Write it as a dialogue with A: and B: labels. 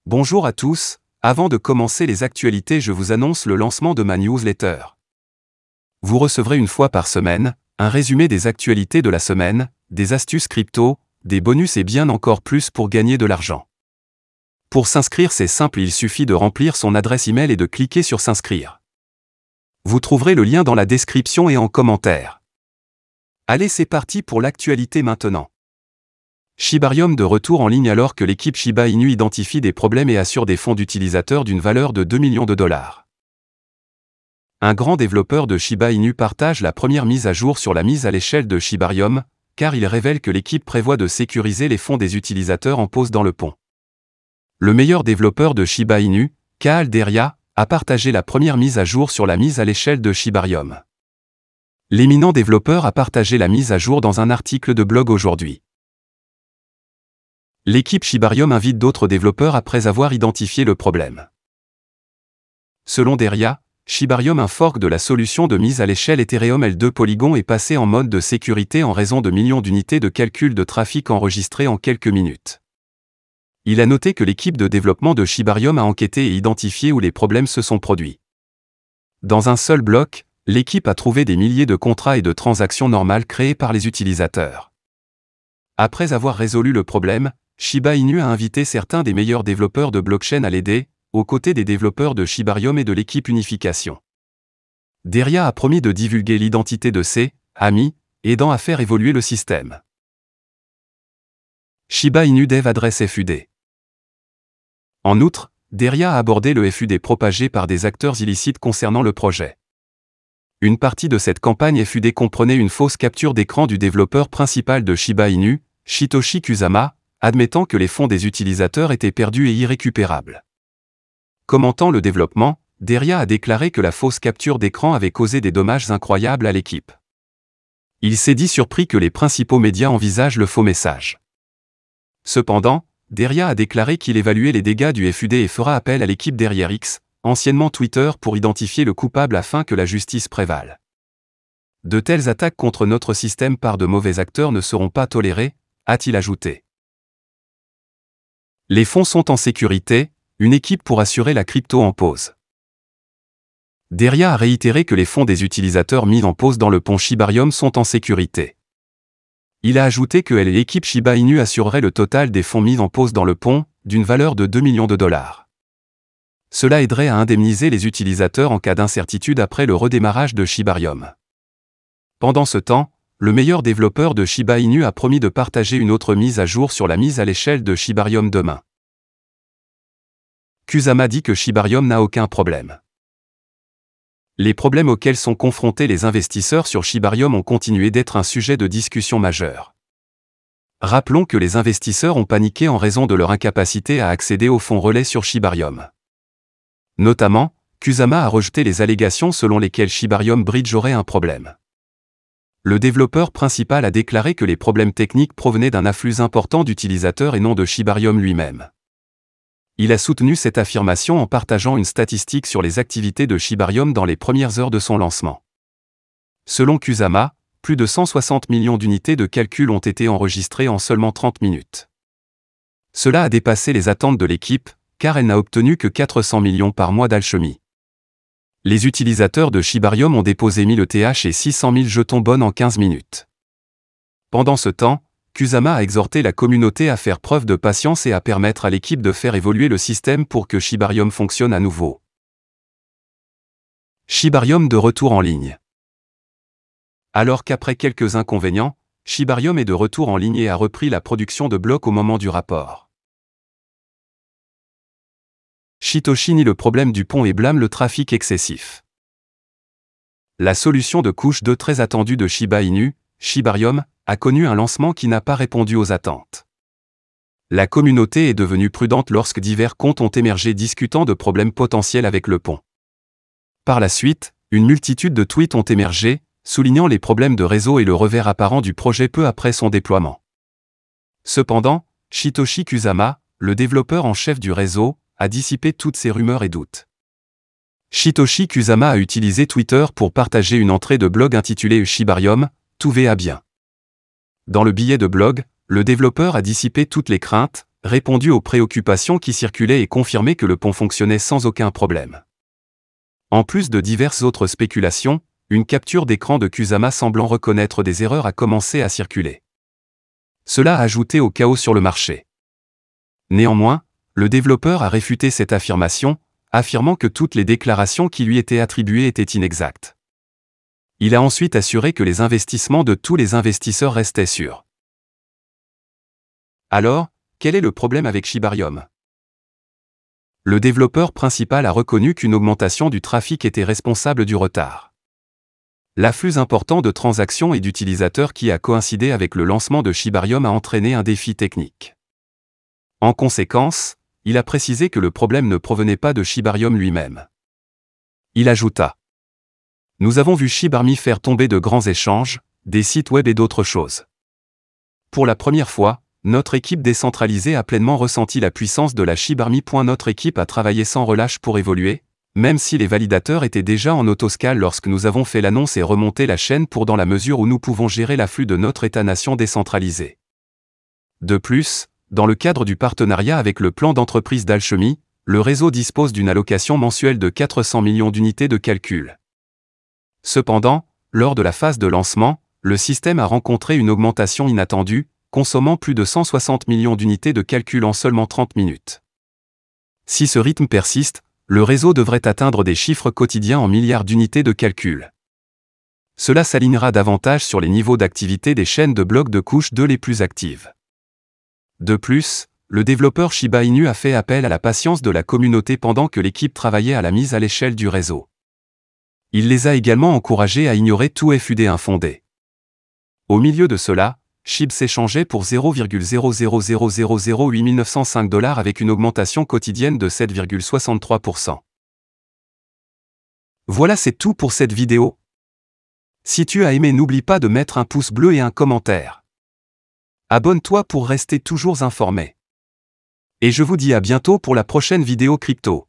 A: Bonjour à tous, avant de commencer les actualités, je vous annonce le lancement de ma newsletter. Vous recevrez une fois par semaine un résumé des actualités de la semaine, des astuces crypto, des bonus et bien encore plus pour gagner de l'argent. Pour s'inscrire, c'est simple, il suffit de remplir son adresse email et de cliquer sur s'inscrire. Vous trouverez le lien dans la description et en commentaire. Allez, c'est parti pour l'actualité maintenant. Shibarium de retour en ligne alors que l'équipe Shiba Inu identifie des problèmes et assure des fonds d'utilisateurs d'une valeur de 2 millions de dollars. Un grand développeur de Shiba Inu partage la première mise à jour sur la mise à l'échelle de Shibarium, car il révèle que l'équipe prévoit de sécuriser les fonds des utilisateurs en pause dans le pont. Le meilleur développeur de Shiba Inu, Kaal Deria, a partagé la première mise à jour sur la mise à l'échelle de Shibarium. L'éminent développeur a partagé la mise à jour dans un article de blog aujourd'hui. L'équipe Shibarium invite d'autres développeurs après avoir identifié le problème. Selon Deria, Shibarium, un fork de la solution de mise à l'échelle Ethereum L2 Polygon, est passé en mode de sécurité en raison de millions d'unités de calcul de trafic enregistrées en quelques minutes. Il a noté que l'équipe de développement de Shibarium a enquêté et identifié où les problèmes se sont produits. Dans un seul bloc, l'équipe a trouvé des milliers de contrats et de transactions normales créés par les utilisateurs. Après avoir résolu le problème, Shiba Inu a invité certains des meilleurs développeurs de blockchain à l'aider, aux côtés des développeurs de Shibarium et de l'équipe unification. Deria a promis de divulguer l'identité de ses amis, aidant à faire évoluer le système. Shiba Inu Dev adresse FUD. En outre, Deria a abordé le FUD propagé par des acteurs illicites concernant le projet. Une partie de cette campagne FUD comprenait une fausse capture d'écran du développeur principal de Shiba Inu, Satoshi Kusama, admettant que les fonds des utilisateurs étaient perdus et irrécupérables. Commentant le développement, Deria a déclaré que la fausse capture d'écran avait causé des dommages incroyables à l'équipe. Il s'est dit surpris que les principaux médias envisagent le faux message. Cependant, Deria a déclaré qu'il évaluait les dégâts du FUD et fera appel à l'équipe derrière X, anciennement Twitter, pour identifier le coupable afin que la justice prévale. De telles attaques contre notre système par de mauvais acteurs ne seront pas tolérées, a-t-il ajouté. Les fonds sont en sécurité, une équipe pour assurer la crypto en pause. Deria a réitéré que les fonds des utilisateurs mis en pause dans le pont Shibarium sont en sécurité. Il a ajouté que l'équipe Shiba Inu assurerait le total des fonds mis en pause dans le pont, d'une valeur de 2 millions de dollars. Cela aiderait à indemniser les utilisateurs en cas d'incertitude après le redémarrage de Shibarium. Pendant ce temps, le meilleur développeur de Shiba Inu a promis de partager une autre mise à jour sur la mise à l'échelle de Shibarium demain. Kusama dit que Shibarium n'a aucun problème. Les problèmes auxquels sont confrontés les investisseurs sur Shibarium ont continué d'être un sujet de discussion majeur. Rappelons que les investisseurs ont paniqué en raison de leur incapacité à accéder aux fonds relais sur Shibarium. Notamment, Kusama a rejeté les allégations selon lesquelles Shibarium Bridge aurait un problème. Le développeur principal a déclaré que les problèmes techniques provenaient d'un afflux important d'utilisateurs et non de Shibarium lui-même. Il a soutenu cette affirmation en partageant une statistique sur les activités de Shibarium dans les premières heures de son lancement. Selon Kusama, plus de 160 millions d'unités de calcul ont été enregistrées en seulement 30 minutes. Cela a dépassé les attentes de l'équipe, car elle n'a obtenu que 400 millions par mois d'alchimie. Les utilisateurs de Shibarium ont déposé 1000 ETH et 600 000 jetons bonnes en 15 minutes. Pendant ce temps, Kusama a exhorté la communauté à faire preuve de patience et à permettre à l'équipe de faire évoluer le système pour que Shibarium fonctionne à nouveau. Shibarium de retour en ligne. Alors qu'après quelques inconvénients, Shibarium est de retour en ligne et a repris la production de blocs au moment du rapport. Satoshi nie le problème du pont et blâme le trafic excessif. La solution de couche 2 très attendue de Shiba Inu, Shibarium, a connu un lancement qui n'a pas répondu aux attentes. La communauté est devenue prudente lorsque divers comptes ont émergé discutant de problèmes potentiels avec le pont. Par la suite, une multitude de tweets ont émergé, soulignant les problèmes de réseau et le revers apparent du projet peu après son déploiement. Cependant, Satoshi Kusama, le développeur en chef du réseau, a dissipé toutes ces rumeurs et doutes. Satoshi Kusama a utilisé Twitter pour partager une entrée de blog intitulée Shibarium, tout va bien. Dans le billet de blog, le développeur a dissipé toutes les craintes, répondu aux préoccupations qui circulaient et confirmé que le pont fonctionnait sans aucun problème. En plus de diverses autres spéculations, une capture d'écran de Kusama semblant reconnaître des erreurs a commencé à circuler. Cela a ajouté au chaos sur le marché. Néanmoins, le développeur a réfuté cette affirmation, affirmant que toutes les déclarations qui lui étaient attribuées étaient inexactes. Il a ensuite assuré que les investissements de tous les investisseurs restaient sûrs. Alors, quel est le problème avec Shibarium? Le développeur principal a reconnu qu'une augmentation du trafic était responsable du retard. L'afflux important de transactions et d'utilisateurs qui a coïncidé avec le lancement de Shibarium a entraîné un défi technique. En conséquence, il a précisé que le problème ne provenait pas de Shibarium lui-même. Il ajouta: « Nous avons vu Shibarmy faire tomber de grands échanges, des sites web et d'autres choses. Pour la première fois, notre équipe décentralisée a pleinement ressenti la puissance de la Shibarmy. Notre équipe a travaillé sans relâche pour évoluer, même si les validateurs étaient déjà en autoscale lorsque nous avons fait l'annonce et remonté la chaîne pour dans la mesure où nous pouvons gérer l'afflux de notre État-nation décentralisé. De plus, dans le cadre du partenariat avec le plan d'entreprise d'Alchemy, le réseau dispose d'une allocation mensuelle de 400 millions d'unités de calcul. Cependant, lors de la phase de lancement, le système a rencontré une augmentation inattendue, consommant plus de 160 millions d'unités de calcul en seulement 30 minutes. Si ce rythme persiste, le réseau devrait atteindre des chiffres quotidiens en milliards d'unités de calcul. Cela s'alignera davantage sur les niveaux d'activité des chaînes de blocs de couche 2 les plus actives. De plus, le développeur Shiba Inu a fait appel à la patience de la communauté pendant que l'équipe travaillait à la mise à l'échelle du réseau. Il les a également encouragés à ignorer tout FUD infondé. Au milieu de cela, SHIB s'échangeait pour 0,00008 $, avec une augmentation quotidienne de 7,63%. Voilà, c'est tout pour cette vidéo. Si tu as aimé, n'oublie pas de mettre un pouce bleu et un commentaire. Abonne-toi pour rester toujours informé. Et je vous dis à bientôt pour la prochaine vidéo crypto.